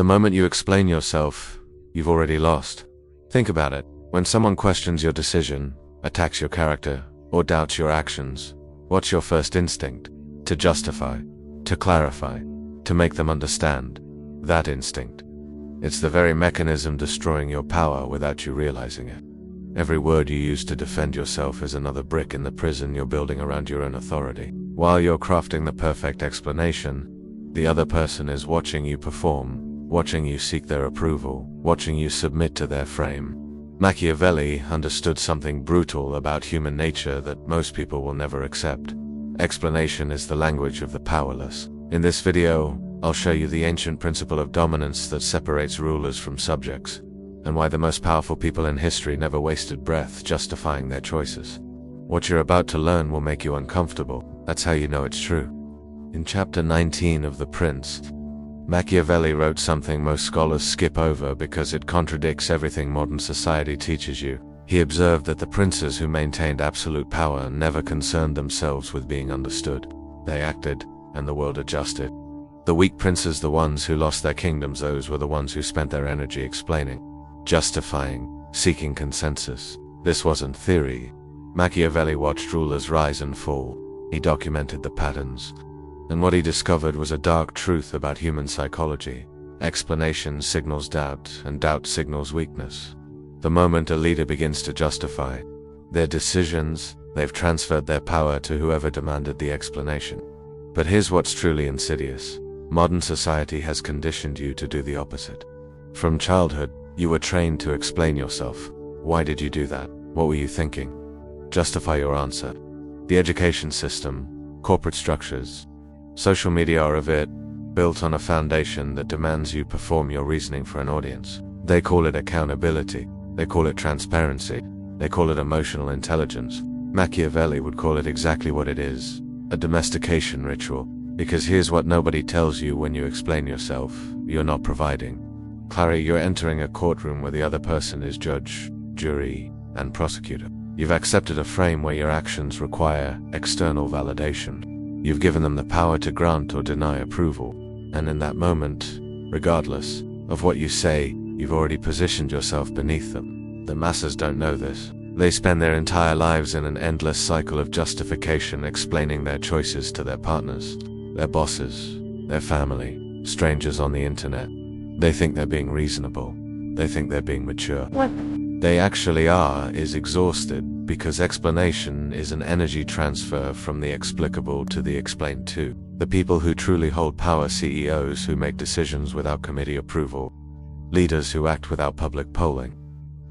The moment you explain yourself, you've already lost. Think about it. When someone questions your decision, attacks your character, or doubts your actions, what's your first instinct? To justify, to clarify, to make them understand. That instinct. It's the very mechanism destroying your power without you realizing it. Every word you use to defend yourself is another brick in the prison you're building around your own authority. While you're crafting the perfect explanation, the other person is watching you perform, watching you seek their approval, watching you submit to their frame. Machiavelli understood something brutal about human nature that most people will never accept. Explanation is the language of the powerless. In this video, I'll show you the ancient principle of dominance that separates rulers from subjects, and why the most powerful people in history never wasted breath justifying their choices. What you're about to learn will make you uncomfortable. That's how you know it's true. In chapter 19 of The Prince, Machiavelli wrote something most scholars skip over because it contradicts everything modern society teaches you. He observed that the princes who maintained absolute power never concerned themselves with being understood. They acted, and the world adjusted. The weak princes, the ones who lost their kingdoms, those were the ones who spent their energy explaining, justifying, seeking consensus. This wasn't theory. Machiavelli watched rulers rise and fall. He documented the patterns. And what he discovered was a dark truth about human psychology. Explanation signals doubt, and doubt signals weakness. The moment a leader begins to justify their decisions, they've transferred their power to whoever demanded the explanation. But here's what's truly insidious. Modern society has conditioned you to do the opposite. From childhood, you were trained to explain yourself. Why did you do that? What were you thinking? Justify your answer. The education system, corporate structures, social media are of it, built on a foundation that demands you perform your reasoning for an audience. They call it accountability. They call it transparency. They call it emotional intelligence. Machiavelli would call it exactly what it is, a domestication ritual. Because here's what nobody tells you when you explain yourself: you're not providing. Clary, you're entering a courtroom where the other person is judge, jury, and prosecutor. You've accepted a frame where your actions require external validation. You've given them the power to grant or deny approval. And in that moment, regardless of what you say, you've already positioned yourself beneath them. The masses don't know this. They spend their entire lives in an endless cycle of justification, explaining their choices to their partners, their bosses, their family, strangers on the internet. They think they're being reasonable. They think they're being mature. What they actually are is exhausted, because explanation is an energy transfer from the explicable to the explained to. The people who truly hold power: CEOs who make decisions without committee approval, leaders who act without public polling,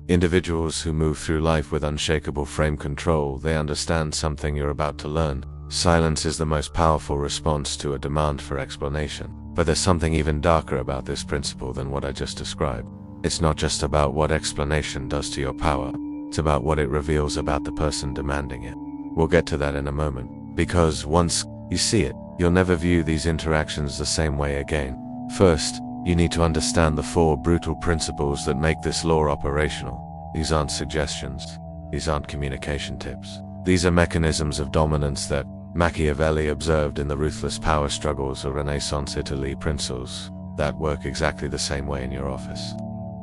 individuals who move through life with unshakable frame control. They understand something you're about to learn. Silence is the most powerful response to a demand for explanation. But there's something even darker about this principle than what I just described. It's not just about what explanation does to your power. It's about what it reveals about the person demanding it. We'll get to that in a moment. Because once you see it, you'll never view these interactions the same way again. First, you need to understand the 4 brutal principles that make this law operational. These aren't suggestions. These aren't communication tips. These are mechanisms of dominance that Machiavelli observed in the ruthless power struggles of Renaissance Italy. Principles that work exactly the same way in your office,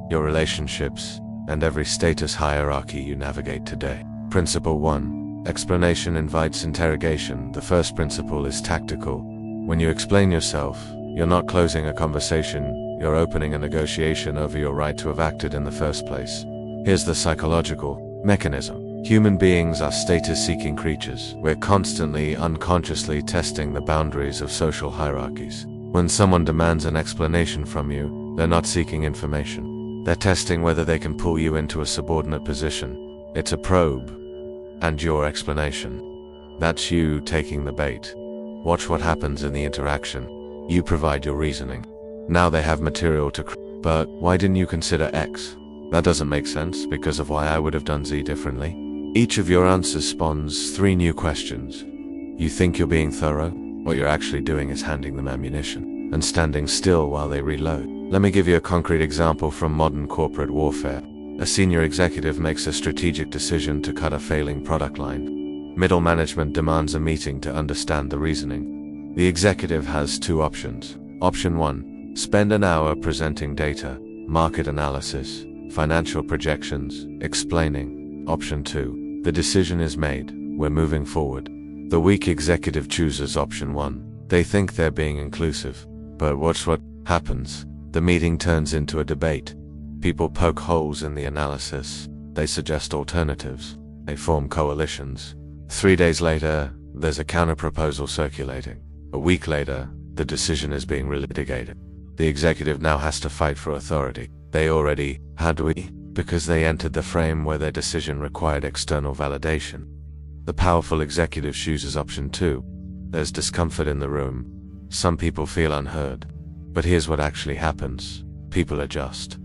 your relationships, and every status hierarchy you navigate today. Principle 1. Explanation invites interrogation. The first principle is tactical. When you explain yourself, you're not closing a conversation, you're opening a negotiation over your right to have acted in the first place. Here's the psychological mechanism. Human beings are status-seeking creatures. We're constantly, unconsciously testing the boundaries of social hierarchies. When someone demands an explanation from you, they're not seeking information. They're testing whether they can pull you into a subordinate position. It's a probe. And your explanation. That's you taking the bait. Watch what happens in the interaction. You provide your reasoning. Now they have material to but why didn't you consider X? That doesn't make sense because of why I would have done Z differently. Each of your answers spawns 3 new questions. You think you're being thorough? What you're actually doing is handing them ammunition and standing still while they reload. Let me give you a concrete example from modern corporate warfare. A senior executive makes a strategic decision to cut a failing product line. Middle management demands a meeting to understand the reasoning. The executive has 2 options. Option 1, Spend an hour presenting data, market analysis, financial projections, explaining. Option 2. The decision is made. We're moving forward. The weak executive chooses option 1. They think they're being inclusive. But watch what happens. The meeting turns into a debate. People poke holes in the analysis. They suggest alternatives. They form coalitions. 3 days later, there's a counterproposal circulating. A week later, the decision is being relitigated. The executive now has to fight for authority. They already had because they entered the frame where their decision required external validation. The powerful executive chooses option 2. There's discomfort in the room. Some people feel unheard. But here's what actually happens. People adjust.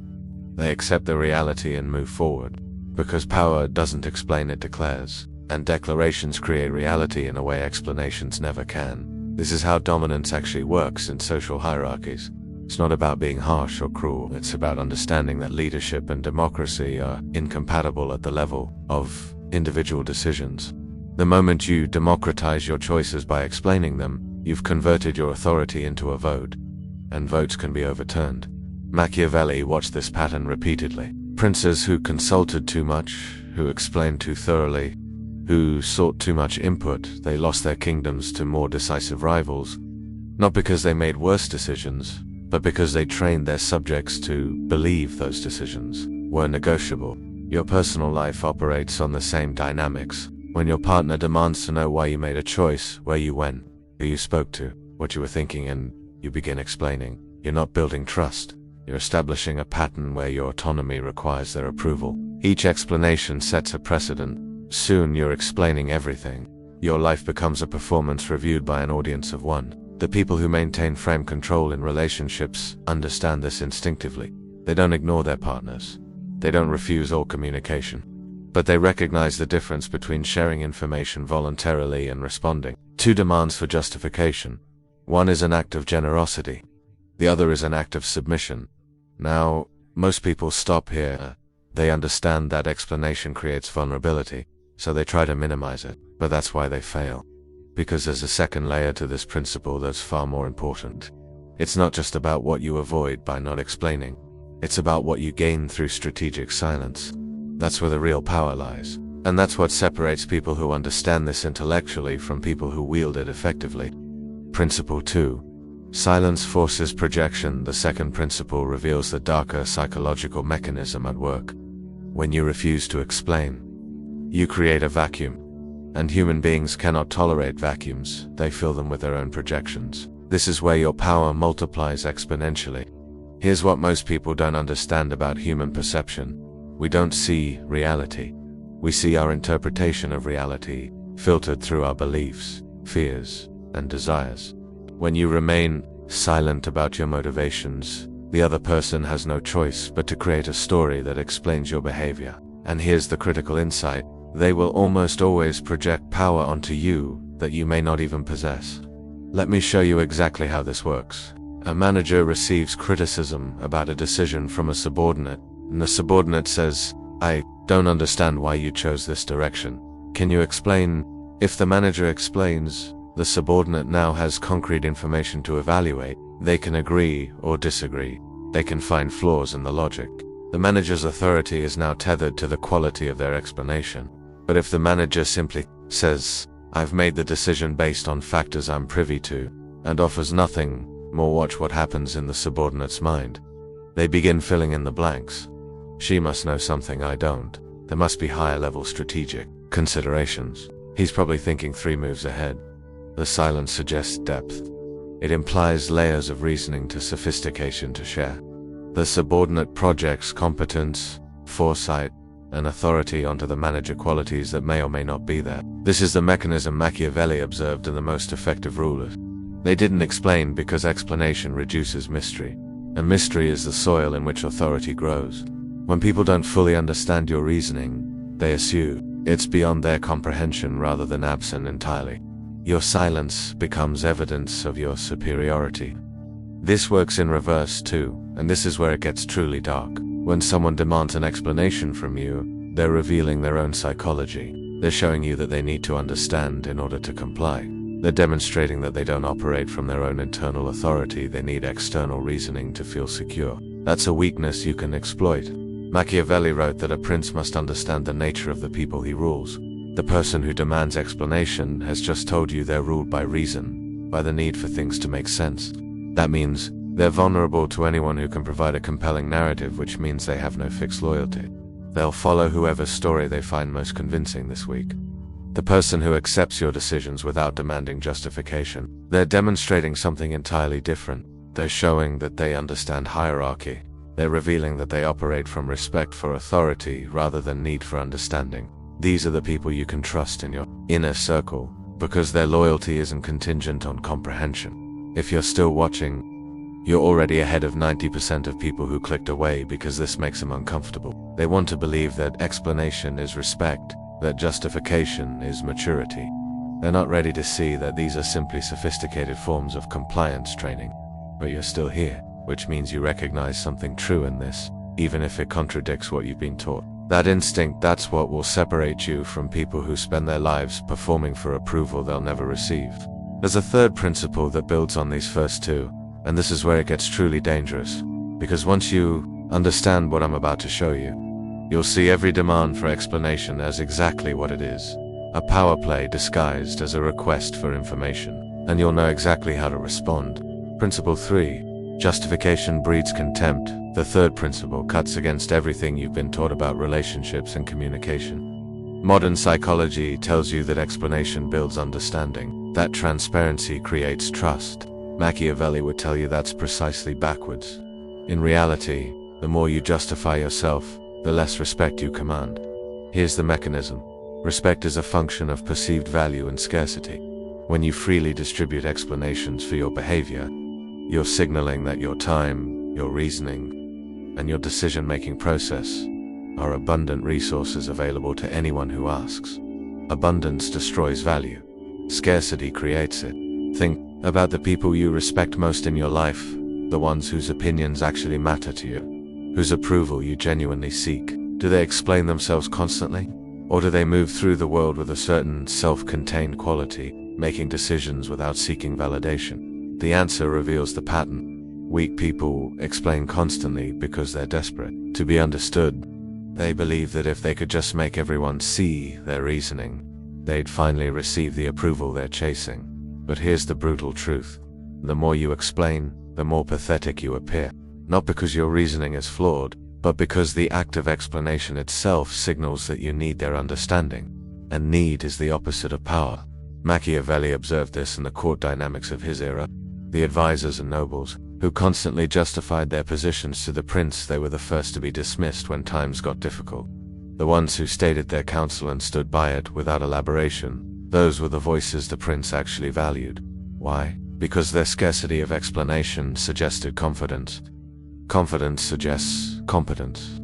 They accept the reality and move forward. Because power doesn't explain, it declares. And declarations create reality in a way explanations never can. This is how dominance actually works in social hierarchies. It's not about being harsh or cruel. It's about understanding that leadership and democracy are incompatible at the level of individual decisions. The moment you democratize your choices by explaining them, you've converted your authority into a vote. And votes can be overturned. Machiavelli watched this pattern repeatedly. Princes who consulted too much, who explained too thoroughly, who sought too much input, they lost their kingdoms to more decisive rivals. Not because they made worse decisions, but because they trained their subjects to believe those decisions were negotiable. Your personal life operates on the same dynamics. When your partner demands to know why you made a choice, where you went, who you spoke to, what you were thinking, and you begin explaining, you're not building trust. You're establishing a pattern where your autonomy requires their approval. Each explanation sets a precedent. Soon you're explaining everything. Your life becomes a performance reviewed by an audience of one. The people who maintain frame control in relationships understand this instinctively. They don't ignore their partners. They don't refuse all communication. But they recognize the difference between sharing information voluntarily and responding to demands for justification. One is an act of generosity. The other is an act of submission. Now, most people stop here. They understand that explanation creates vulnerability, so they try to minimize it. But that's why they fail. Because there's a second layer to this principle that's far more important. It's not just about what you avoid by not explaining. It's about what you gain through strategic silence. That's where the real power lies. And that's what separates people who understand this intellectually from people who wield it effectively. Principle 2. Silence forces projection. The second principle reveals the darker psychological mechanism at work. When you refuse to explain, you create a vacuum. And human beings cannot tolerate vacuums. They fill them with their own projections. This is where your power multiplies exponentially. Here's what most people don't understand about human perception. We don't see reality. We see our interpretation of reality, filtered through our beliefs, fears, and desires. When you remain silent about your motivations, the other person has no choice but to create a story that explains your behavior. And here's the critical insight. They will almost always project power onto you that you may not even possess. Let me show you exactly how this works. A manager receives criticism about a decision from a subordinate, and the subordinate says, "I don't understand why you chose this direction. Can you explain?" If the manager explains, the subordinate now has concrete information to evaluate. They can agree or disagree. They can find flaws in the logic. The manager's authority is now tethered to the quality of their explanation. But if the manager simply says, "I've made the decision based on factors I'm privy to," and offers nothing more, watch what happens in the subordinate's mind. They begin filling in the blanks. She must know something I don't. There must be higher-level strategic considerations. He's probably thinking 3 moves ahead. The silence suggests depth. It implies layers of reasoning to sophistication to share. The subordinate projects competence, foresight, and authority onto the manager, qualities that may or may not be there. This is the mechanism Machiavelli observed in the most effective rulers. They didn't explain because explanation reduces mystery, and mystery is the soil in which authority grows. When people don't fully understand your reasoning, they assume it's beyond their comprehension rather than absent entirely. Your silence becomes evidence of your superiority. This works in reverse too, and this is where it gets truly dark. When someone demands an explanation from you, they're revealing their own psychology. They're showing you that they need to understand in order to comply. They're demonstrating that they don't operate from their own internal authority, they need external reasoning to feel secure. That's a weakness you can exploit. Machiavelli wrote that a prince must understand the nature of the people he rules. The person who demands explanation has just told you they're ruled by reason, by the need for things to make sense. That means they're vulnerable to anyone who can provide a compelling narrative, which means they have no fixed loyalty. They'll follow whoever's story they find most convincing this week. The person who accepts your decisions without demanding justification, they're demonstrating something entirely different. They're showing that they understand hierarchy. They're revealing that they operate from respect for authority rather than need for understanding. These are the people you can trust in your inner circle, because their loyalty isn't contingent on comprehension. If you're still watching, you're already ahead of 90% of people who clicked away because this makes them uncomfortable. They want to believe that explanation is respect, that justification is maturity. They're not ready to see that these are simply sophisticated forms of compliance training. But you're still here, which means you recognize something true in this, even if it contradicts what you've been taught. That instinct, that's what will separate you from people who spend their lives performing for approval they'll never receive. There's a third principle that builds on these first two, and this is where it gets truly dangerous. Because once you understand what I'm about to show you, you'll see every demand for explanation as exactly what it is. A power play disguised as a request for information, and you'll know exactly how to respond. Principle 3. Justification breeds contempt. The third principle cuts against everything you've been taught about relationships and communication. Modern psychology tells you that explanation builds understanding, that transparency creates trust. Machiavelli would tell you that's precisely backwards. In reality, the more you justify yourself, the less respect you command. Here's the mechanism. Respect is a function of perceived value and scarcity. When you freely distribute explanations for your behavior, you're signaling that your time, your reasoning, and your decision-making process are abundant resources available to anyone who asks. Abundance destroys value. Scarcity creates it. Think about the people you respect most in your life, the ones whose opinions actually matter to you, whose approval you genuinely seek. Do they explain themselves constantly? Or do they move through the world with a certain self-contained quality, making decisions without seeking validation? The answer reveals the pattern. Weak people explain constantly because they're desperate to be understood. They believe that if they could just make everyone see their reasoning, they'd finally receive the approval they're chasing. But here's the brutal truth. The more you explain, the more pathetic you appear. Not because your reasoning is flawed, but because the act of explanation itself signals that you need their understanding. And need is the opposite of power. Machiavelli observed this in the court dynamics of his era. The advisors and nobles, who constantly justified their positions to the prince, they were the first to be dismissed when times got difficult. The ones who stated their counsel and stood by it without elaboration, those were the voices the prince actually valued. Why? Because their scarcity of explanation suggested confidence. Confidence suggests competence.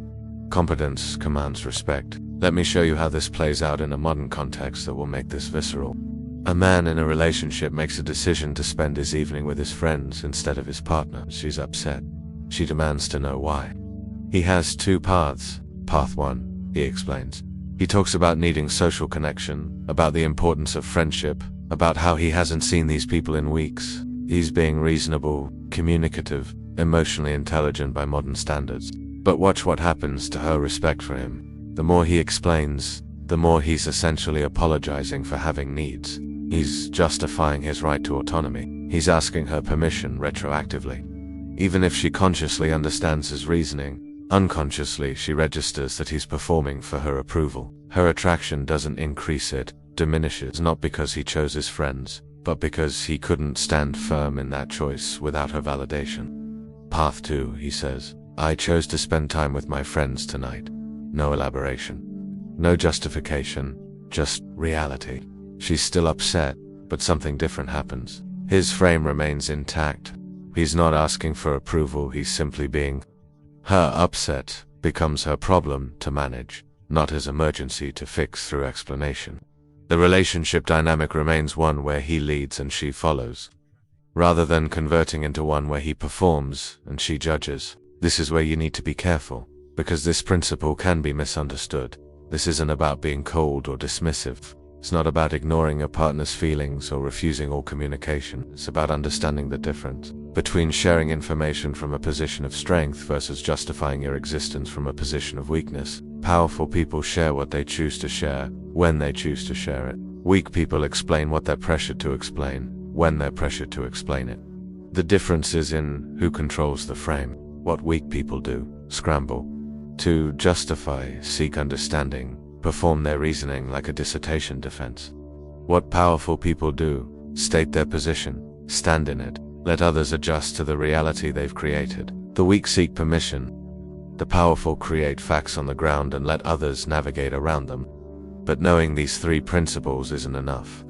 Competence commands respect. Let me show you how this plays out in a modern context that will make this visceral. A man in a relationship makes a decision to spend his evening with his friends instead of his partner. She's upset. She demands to know why. He has two paths. Path 1, he explains. He talks about needing social connection, about the importance of friendship, about how he hasn't seen these people in weeks. He's being reasonable, communicative, emotionally intelligent by modern standards. But watch what happens to her respect for him. The more he explains, the more he's essentially apologizing for having needs. He's justifying his right to autonomy. He's asking her permission retroactively. Even if she consciously understands his reasoning, unconsciously she registers that he's performing for her approval. Her attraction doesn't increase, it diminishes, not because he chose his friends, but because he couldn't stand firm in that choice without her validation. Path 2, he says. I chose to spend time with my friends tonight. No elaboration. No justification, just reality. She's still upset, but something different happens. His frame remains intact. He's not asking for approval, he's simply being. Her upset becomes her problem to manage, not his emergency to fix through explanation. The relationship dynamic remains one where he leads and she follows, rather than converting into one where he performs and she judges. This is where you need to be careful, because this principle can be misunderstood. This isn't about being cold or dismissive. It's not about ignoring your partner's feelings or refusing all communication. It's about understanding the difference between sharing information from a position of strength versus justifying your existence from a position of weakness. Powerful people share what they choose to share, when they choose to share it. Weak people explain what they're pressured to explain, when they're pressured to explain it. The difference is in who controls the frame. What weak people do: scramble to justify, seek understanding, perform their reasoning like a dissertation defense. What powerful people do: state their position, stand in it, let others adjust to the reality they've created. The weak seek permission. The powerful create facts on the ground and let others navigate around them. But knowing these three principles isn't enough.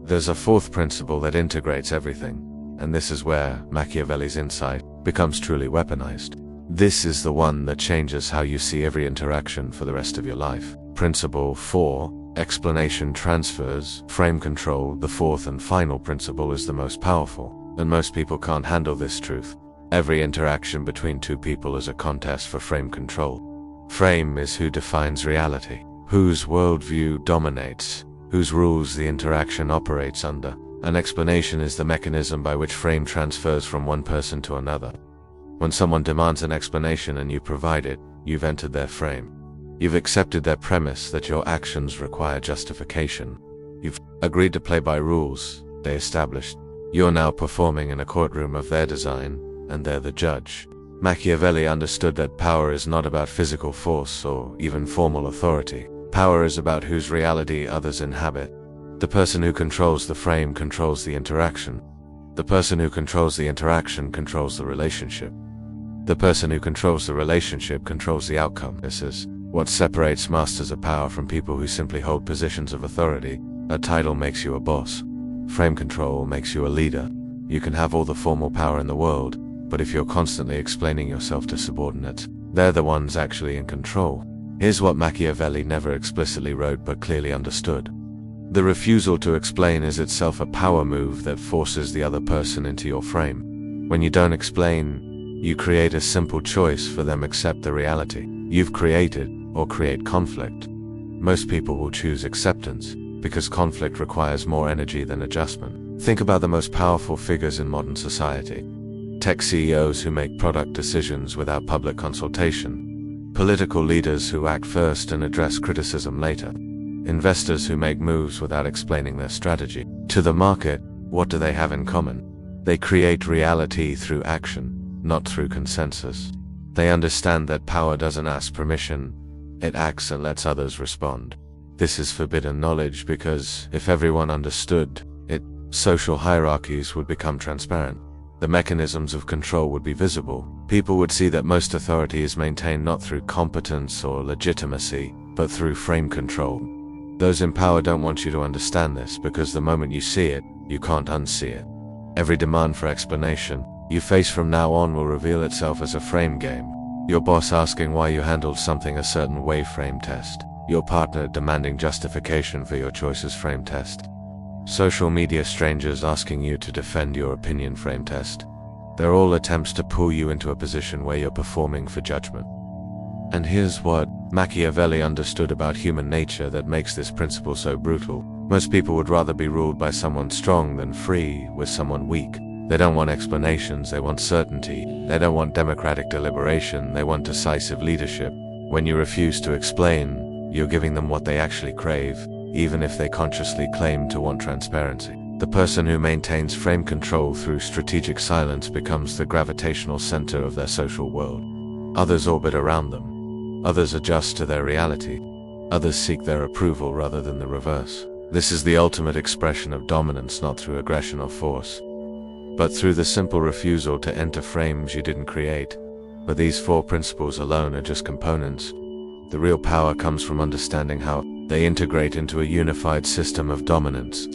There's a fourth principle that integrates everything, and this is where Machiavelli's insight becomes truly weaponized. This is the one that changes how you see every interaction for the rest of your life. Principle 4, explanation transfers, frame control. The fourth and final principle is the most powerful, and most people can't handle this truth. Every interaction between two people is a contest for frame control. Frame is who defines reality, whose worldview dominates, whose rules the interaction operates under. An explanation is the mechanism by which frame transfers from one person to another. When someone demands an explanation and you provide it, you've entered their frame. You've accepted their premise that your actions require justification. You've agreed to play by rules they established. You're now performing in a courtroom of their design, and they're the judge. Machiavelli understood that power is not about physical force or even formal authority. Power is about whose reality others inhabit. The person who controls the frame controls the interaction. The person who controls the interaction controls the relationship. The person who controls the relationship controls the outcome. This is what separates masters of power from people who simply hold positions of authority. A title makes you a boss. Frame control makes you a leader. You can have all the formal power in the world, but if you're constantly explaining yourself to subordinates, they're the ones actually in control. Here's what Machiavelli never explicitly wrote but clearly understood. The refusal to explain is itself a power move that forces the other person into your frame. When you don't explain, you create a simple choice for them: accept the reality you've created or create conflict. Most people will choose acceptance because conflict requires more energy than adjustment. Think about the most powerful figures in modern society. Tech CEOs who make product decisions without public consultation. Political leaders who act first and address criticism later. Investors who make moves without explaining their strategy to the market. What do they have in common? They create reality through action, not through consensus. They understand that power doesn't ask permission, it acts and lets others respond. This is forbidden knowledge because if everyone understood it, social hierarchies would become transparent. The mechanisms of control would be visible. People would see that most authority is maintained not through competence or legitimacy, but through frame control. Those in power don't want you to understand this because the moment you see it, you can't unsee it. Every demand for explanation you face from now on will reveal itself as a frame game. Your boss asking why you handled something a certain way: frame test. Your partner demanding justification for your choices: frame test. Social media strangers asking you to defend your opinion: frame test. They're all attempts to pull you into a position where you're performing for judgment. And here's what Machiavelli understood about human nature that makes this principle so brutal. Most people would rather be ruled by someone strong than free with someone weak. They don't want explanations, they want certainty. They don't want democratic deliberation, they want decisive leadership. When you refuse to explain, you're giving them what they actually crave, even if they consciously claim to want transparency. The person who maintains frame control through strategic silence becomes the gravitational center of their social world. Others orbit around them. Others adjust to their reality. Others seek their approval rather than the reverse. This is the ultimate expression of dominance, not through aggression or force, but through the simple refusal to enter frames you didn't create. But these four principles alone are just components. The real power comes from understanding how they integrate into a unified system of dominance.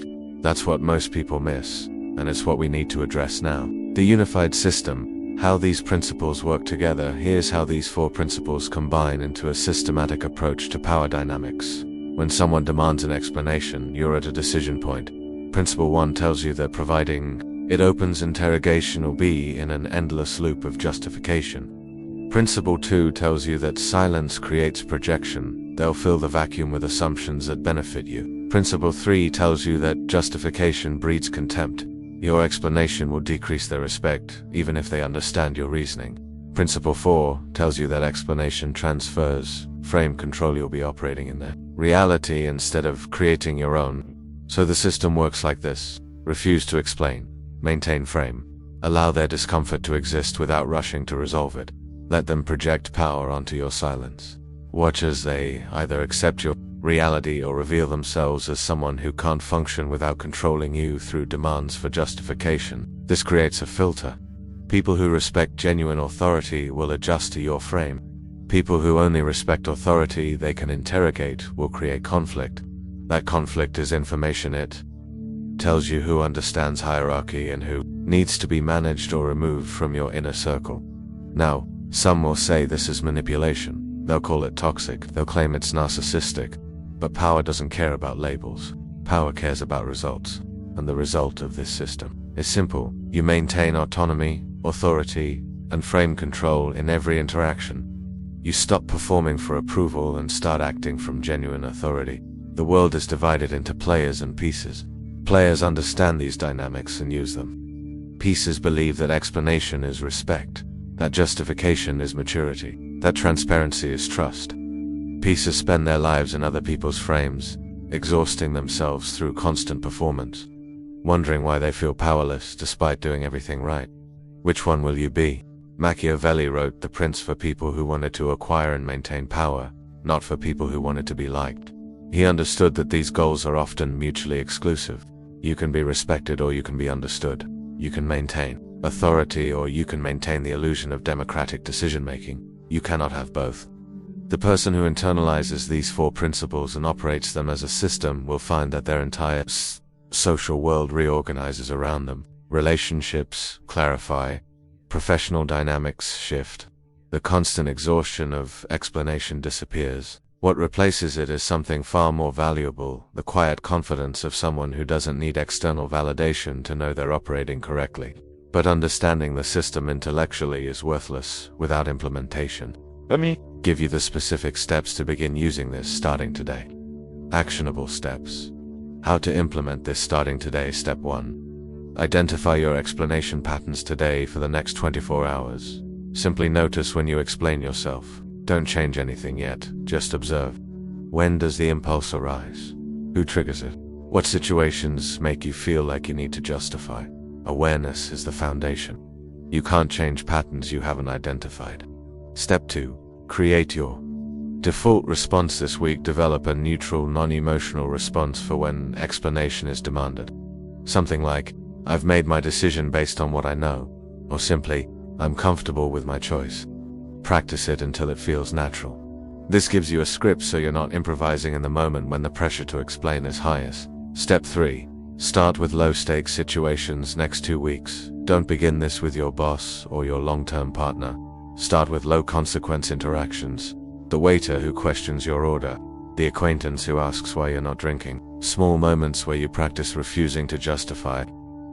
That's what most people miss, and it's what we need to address now. The unified system, how these principles work together. Here's how these four principles combine into a systematic approach to power dynamics. When someone demands an explanation, you're at a decision point. Principle 1 tells you that providing it opens interrogation or be in an endless loop of justification. Principle 2 tells you that silence creates projection. They'll fill the vacuum with assumptions that benefit you. Principle 3 tells you that justification breeds contempt. Your explanation will decrease their respect, even if they understand your reasoning. Principle 4 tells you that explanation transfers frame control. You'll be operating in their reality instead of creating your own. So the system works like this. Refuse to explain. Maintain frame. Allow their discomfort to exist without rushing to resolve it. Let them project power onto your silence. Watch as they either accept your reality or reveal themselves as someone who can't function without controlling you through demands for justification. This creates a filter. People who respect genuine authority will adjust to your frame. People who only respect authority they can interrogate will create conflict. That conflict is information. It tells you who understands hierarchy and who needs to be managed or removed from your inner circle. Now, some will say this is manipulation. They'll call it toxic. They'll claim it's narcissistic. But power doesn't care about labels. Power cares about results. And the result of this system is simple. You maintain autonomy, authority, and frame control in every interaction. You stop performing for approval and start acting from genuine authority. The world is divided into players and pieces. Players understand these dynamics and use them. Pieces believe that explanation is respect, that justification is maturity, that transparency is trust. Pieces spend their lives in other people's frames, exhausting themselves through constant performance, wondering why they feel powerless despite doing everything right. Which one will you be? Machiavelli wrote The Prince for people who wanted to acquire and maintain power, not for people who wanted to be liked. He understood that these goals are often mutually exclusive. You can be respected or you can be understood. You can maintain authority or you can maintain the illusion of democratic decision-making. You cannot have both. The person who internalizes these 4 principles and operates them as a system will find that their entire social world reorganizes around them. Relationships clarify, professional dynamics shift. The constant exhaustion of explanation disappears. What replaces it is something far more valuable, the quiet confidence of someone who doesn't need external validation to know they're operating correctly. But understanding the system intellectually is worthless without implementation. Let me give you the specific steps to begin using this starting today. Actionable steps. How to implement this starting today. Step 1. Identify your explanation patterns today for the next 24 hours. Simply notice when you explain yourself. Don't change anything yet, just observe. When does the impulse arise? Who triggers it? What situations make you feel like you need to justify? Awareness is the foundation. You can't change patterns you haven't identified. Step 2. Create your default response this week. Develop a neutral, non-emotional response for when explanation is demanded. Something like, I've made my decision based on what I know, or simply, I'm comfortable with my choice. Practice it until it feels natural. This gives you a script so you're not improvising in the moment when the pressure to explain is highest. Step 3. Start with low-stakes situations next 2 weeks. Don't begin this with your boss or your long-term partner. Start with low-consequence interactions. The waiter who questions your order. The acquaintance who asks why you're not drinking. Small moments where you practice refusing to justify.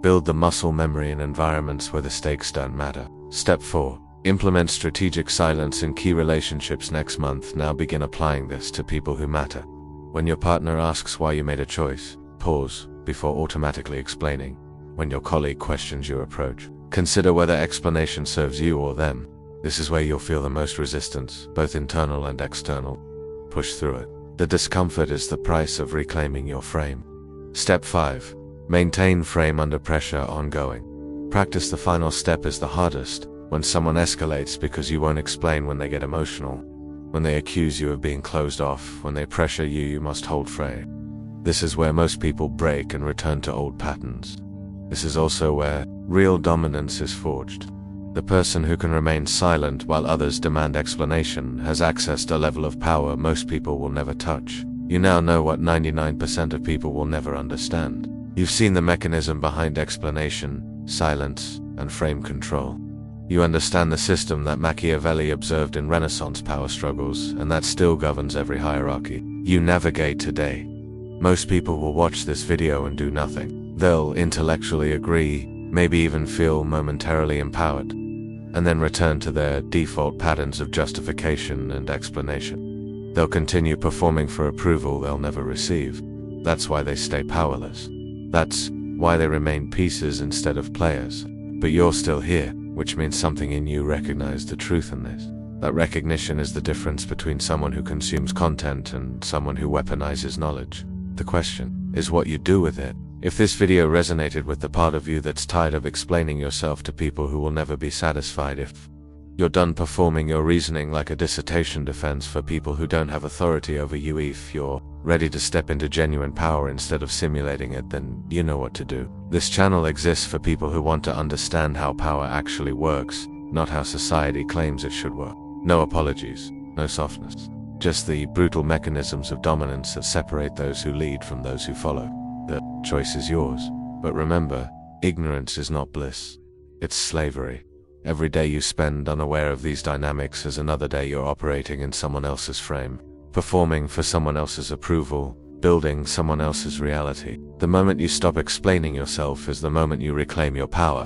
Build the muscle memory in environments where the stakes don't matter. Step 4. Implement strategic silence in key relationships next month. Now begin applying this to people who matter. When your partner asks why you made a choice, pause before automatically explaining. When your colleague questions your approach, consider whether explanation serves you or them. This is where you'll feel the most resistance, both internal and external. Push through it. The discomfort is the price of reclaiming your frame. Step 5. Maintain frame under pressure ongoing. Practice the final step is the hardest. When someone escalates because you won't explain, when they get emotional, when they accuse you of being closed off, when they pressure you, you must hold frame. This is where most people break and return to old patterns. This is also where real dominance is forged. The person who can remain silent while others demand explanation has accessed a level of power most people will never touch. You now know what 99% of people will never understand. You've seen the mechanism behind explanation, silence, and frame control. You understand the system that Machiavelli observed in Renaissance power struggles, and that still governs every hierarchy you navigate today. Most people will watch this video and do nothing. They'll intellectually agree, maybe even feel momentarily empowered, and then return to their default patterns of justification and explanation. They'll continue performing for approval they'll never receive. That's why they stay powerless. That's why they remain pieces instead of players. But you're still here, which means something in you recognized the truth in this. That recognition is the difference between someone who consumes content and someone who weaponizes knowledge. The question is what you do with it. If this video resonated with the part of you that's tired of explaining yourself to people who will never be satisfied, if you're done performing your reasoning like a dissertation defense for people who don't have authority over you, if you're ready to step into genuine power instead of simulating it, then you know what to do. This channel exists for people who want to understand how power actually works, not how society claims it should work. No apologies, no softness. Just the brutal mechanisms of dominance that separate those who lead from those who follow. The choice is yours. But remember, ignorance is not bliss. It's slavery. Every day you spend unaware of these dynamics is another day you're operating in someone else's frame, performing for someone else's approval, building someone else's reality. The moment you stop explaining yourself is the moment you reclaim your power.